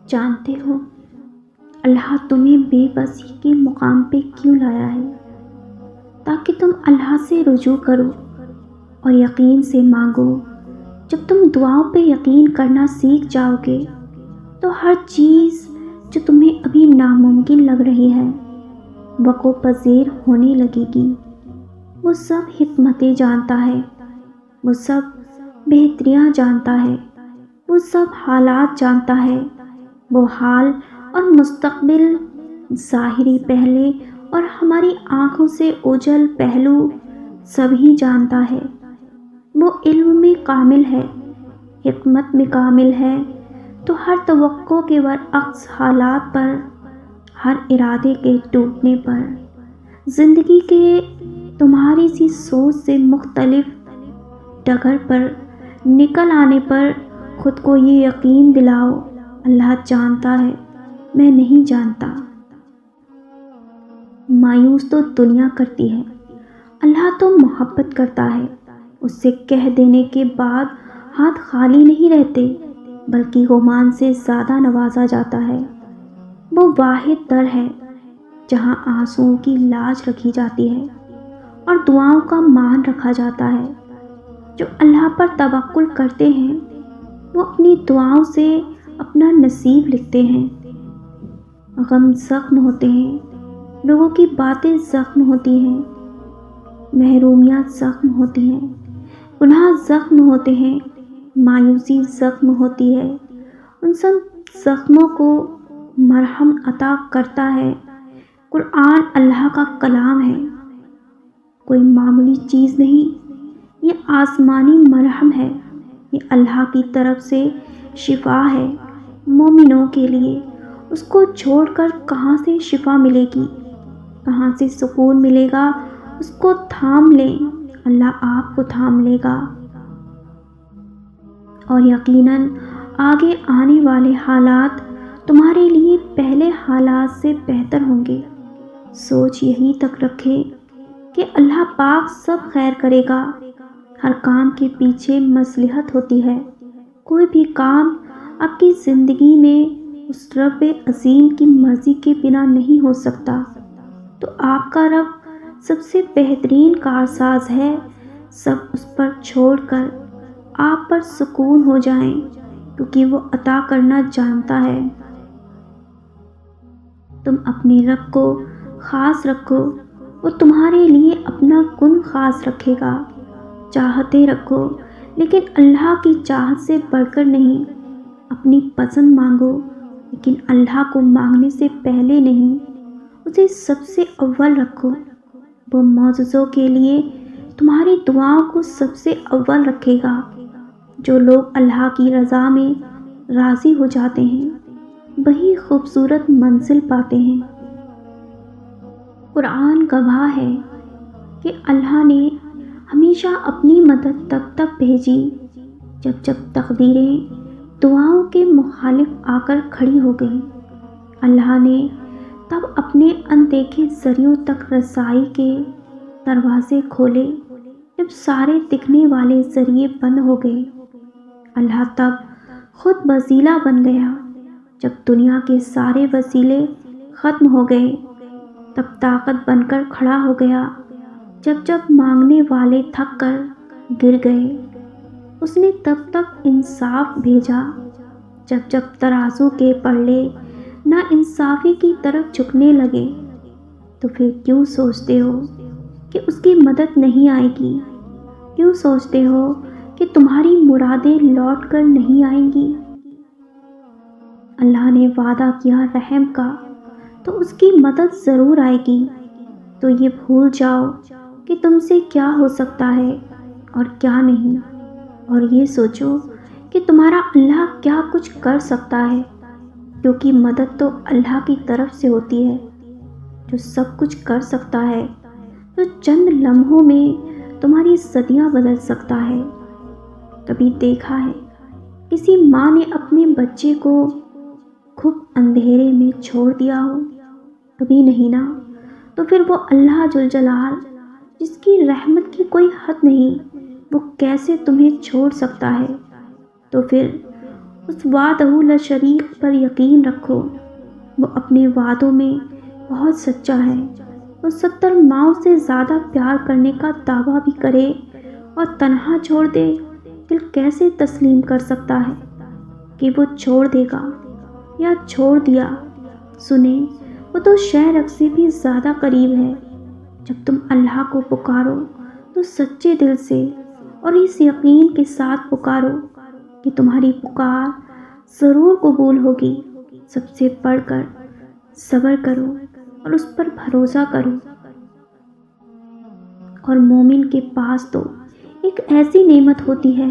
جانتے ہو اللہ تمہیں بے بسی کے مقام پہ کیوں لایا ہے؟ تاکہ تم اللہ سے رجوع کرو اور یقین سے مانگو۔ جب تم دعاؤں پہ یقین کرنا سیکھ جاؤ گے تو ہر چیز جو تمہیں ابھی ناممکن لگ رہی ہے وقوع پذیر ہونے لگے گی۔ وہ سب حکمتیں جانتا ہے، وہ سب بہتریاں جانتا ہے، وہ سب حالات جانتا ہے۔ وہ حال اور مستقبل، ظاہری پہلے اور ہماری آنکھوں سے اوجھل پہلو سب ہی جانتا ہے۔ وہ علم میں کامل ہے، حکمت میں کامل ہے، تو ہر توقع کے برعکس حالات پر، ہر ارادے کے ٹوٹنے پر، زندگی کے تمہاری سی سوچ سے مختلف ڈگر پر نکل آنے پر خود کو یہ یقین دلاؤ، اللہ جانتا ہے، میں نہیں جانتا۔ مایوس تو دنیا کرتی ہے، اللہ تو محبت کرتا ہے۔ اس سے کہہ دینے کے بعد ہاتھ خالی نہیں رہتے، بلکہ غمان سے زیادہ نوازا جاتا ہے۔ وہ واحد در ہے جہاں آنسوؤں کی لاج رکھی جاتی ہے اور دعاؤں کا مان رکھا جاتا ہے۔ جو اللہ پر توکل کرتے ہیں وہ اپنی دعاؤں سے اپنا نصیب لکھتے ہیں۔ غم زخم ہوتے ہیں، لوگوں کی باتیں زخم ہوتی ہیں، محرومیات زخم ہوتی ہیں، گناہ زخم ہوتے ہیں، مایوسی زخم ہوتی ہے۔ ان سب زخموں کو مرہم عطا کرتا ہے قرآن، اللہ کا کلام ہے۔ کوئی معمولی چیز نہیں، یہ آسمانی مرہم ہے، یہ اللہ کی طرف سے شفا ہے مومنوں کے لیے۔ اس کو چھوڑ کر کہاں سے شفا ملے گی، کہاں سے سکون ملے گا؟ اس کو تھام لیں، اللہ آپ کو تھام لے گا، اور یقیناً آگے آنے والے حالات تمہارے لیے پہلے حالات سے بہتر ہوں گے۔ سوچ یہی تک رکھے کہ اللہ پاک سب خیر کرے گا۔ ہر کام کے پیچھے مصلحت ہوتی ہے۔ کوئی بھی کام آپ کی زندگی میں اس رب عظیم کی مرضی کے بنا نہیں ہو سکتا، تو آپ کا رب سب سے بہترین کارساز ہے۔ سب اس پر چھوڑ کر آپ پر سکون ہو جائیں، کیونکہ وہ عطا کرنا جانتا ہے۔ تم اپنے رب کو خاص رکھو، وہ تمہارے لیے اپنا کن خاص رکھے گا۔ چاہتے رکھو، لیکن اللہ کی چاہت سے بڑھ کر نہیں۔ اپنی پسند مانگو، لیکن اللہ کو مانگنے سے پہلے نہیں، اسے سب سے اول رکھو۔ وہ معجزوں کے لیے تمہاری دعاؤں کو سب سے اول رکھے گا۔ جو لوگ اللہ کی رضا میں راضی ہو جاتے ہیں وہی خوبصورت منزل پاتے ہیں۔ قرآن گواہ ہے کہ اللہ نے ہمیشہ اپنی مدد تب تک بھیجی جب تقدیریں دعاؤں کے مخالف آ کر کھڑی ہو گئیں۔ اللہ نے تب اپنے اندیکھے ذریعوں تک رسائی کے دروازے کھولے جب سارے دکھنے والے ذریعے بند ہو گئے۔ اللہ تب خود وسیلہ بن گیا جب دنیا کے سارے وسیلے ختم ہو گئے۔ تب طاقت بن کر کھڑا ہو گیا جب مانگنے والے تھک کر گر گئے۔ اس نے تب تک انصاف بھیجا جب ترازو کے پلڑے نا انصافی کی طرف جھکنے لگے۔ تو پھر کیوں سوچتے ہو کہ اس کی مدد نہیں آئے گی؟ کیوں سوچتے ہو کہ تمہاری مرادیں لوٹ کر نہیں آئیں گی؟ اللہ نے وعدہ کیا رحم کا، تو اس کی مدد ضرور آئے گی۔ تو یہ بھول جاؤ کہ تم سے کیا ہو سکتا ہے اور کیا نہیں، اور یہ سوچو کہ تمہارا اللہ کیا کچھ کر سکتا ہے، کیونکہ مدد تو اللہ کی طرف سے ہوتی ہے جو سب کچھ کر سکتا ہے، جو چند لمحوں میں تمہاری صدیاں بدل سکتا ہے۔ کبھی دیکھا ہے کسی ماں نے اپنے بچے کو خوب اندھیرے میں چھوڑ دیا ہو؟ کبھی نہیں نا۔ تو پھر وہ اللہ ذوالجلال جس کی رحمت کی کوئی حد نہیں، وہ کیسے تمہیں چھوڑ سکتا ہے؟ تو پھر اس وعدہ لا شریک پر یقین رکھو۔ وہ اپنے وعدوں میں بہت سچا ہے۔ وہ 70 ماؤں سے زیادہ پیار کرنے کا دعویٰ بھی کرے اور تنہا چھوڑ دے، دل کیسے تسلیم کر سکتا ہے کہ وہ چھوڑ دے گا یا چھوڑ دیا؟ سنیں، وہ تو شہرک سے بھی زیادہ قریب ہے۔ جب تم اللہ کو پکارو تو سچے دل سے اور اس یقین کے ساتھ پکارو کہ تمہاری پکار ضرور قبول ہوگی۔ سب سے بڑھ کر صبر کرو اور اس پر بھروسہ کرو۔ اور مومن کے پاس تو ایک ایسی نعمت ہوتی ہے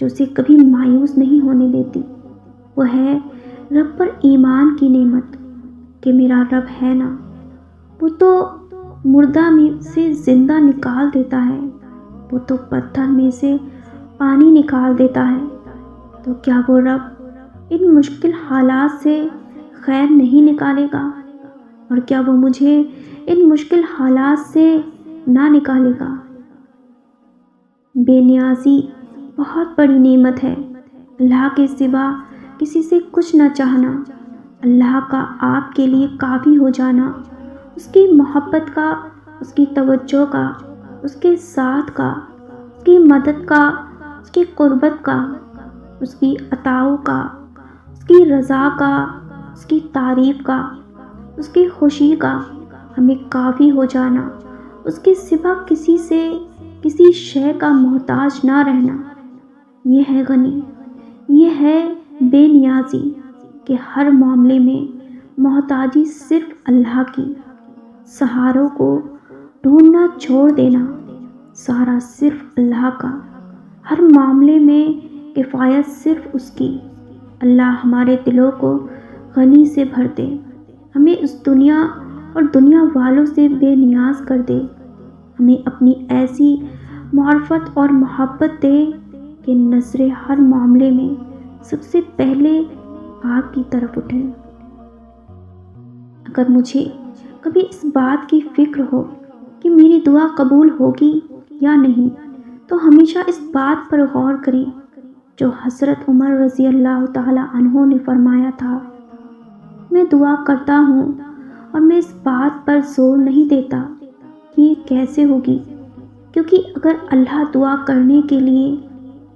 جو اسے کبھی مایوس نہیں ہونے دیتی۔ وہ ہے رب پر ایمان کی نعمت کہ میرا رب ہے نا، وہ تو مردہ میں سے زندہ نکال دیتا ہے، وہ تو پتھر میں سے پانی نکال دیتا ہے۔ تو کیا وہ رب ان مشکل حالات سے خیر نہیں نکالے گا؟ اور کیا وہ مجھے ان مشکل حالات سے نہ نکالے گا؟ بے نیازی بہت بڑی نعمت ہے۔ اللہ کے سوا کسی سے کچھ نہ چاہنا، اللہ کا آپ کے لیے کافی ہو جانا، اس کی محبت کا، اس کی توجہ کا، اس کے ساتھ کا، اس کی مدد کا، اس کی قربت کا، اس کی عطاؤں کا، اس کی رضا کا، اس کی تعریف کا، اس کی خوشی کا ہمیں کافی ہو جانا، اس کے سوا کسی سے کسی شے کا محتاج نہ رہنا۔ یہ ہے غنی، یہ ہے بے نیازی کہ ہر معاملے میں محتاجی صرف اللہ کی، سہاروں کو ڈھونڈنا چھوڑ دینا، سہارا صرف اللہ کا، ہر معاملے میں کفایت صرف اس کی۔ اللہ ہمارے دلوں کو غنی سے بھر دے، ہمیں اس دنیا اور دنیا والوں سے بے نیاز کر دے، ہمیں اپنی ایسی معرفت اور محبت دے کہ نظریں ہر معاملے میں سب سے پہلے آپ کی طرف اٹھیں۔ اگر مجھے کبھی اس بات کی فکر ہو کہ میری دعا قبول ہوگی یا نہیں، تو ہمیشہ اس بات پر غور کریں جو حضرت عمر رضی اللہ تعالی عنہ نے فرمایا تھا، میں دعا کرتا ہوں اور میں اس بات پر زور نہیں دیتا کہ یہ کیسے ہوگی، کیونکہ اگر اللہ دعا کرنے کے لیے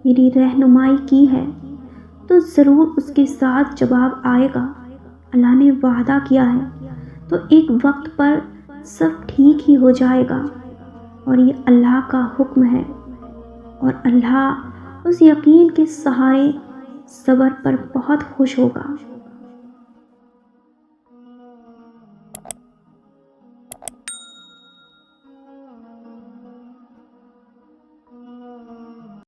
میری رہنمائی کی ہے تو ضرور اس کے ساتھ جواب آئے گا۔ اللہ نے وعدہ کیا ہے تو ایک وقت پر سب ٹھیک ہی ہو جائے گا، اور یہ اللہ کا حکم ہے، اور اللہ اس یقین کے سہارے صبر پر بہت خوش ہوگا۔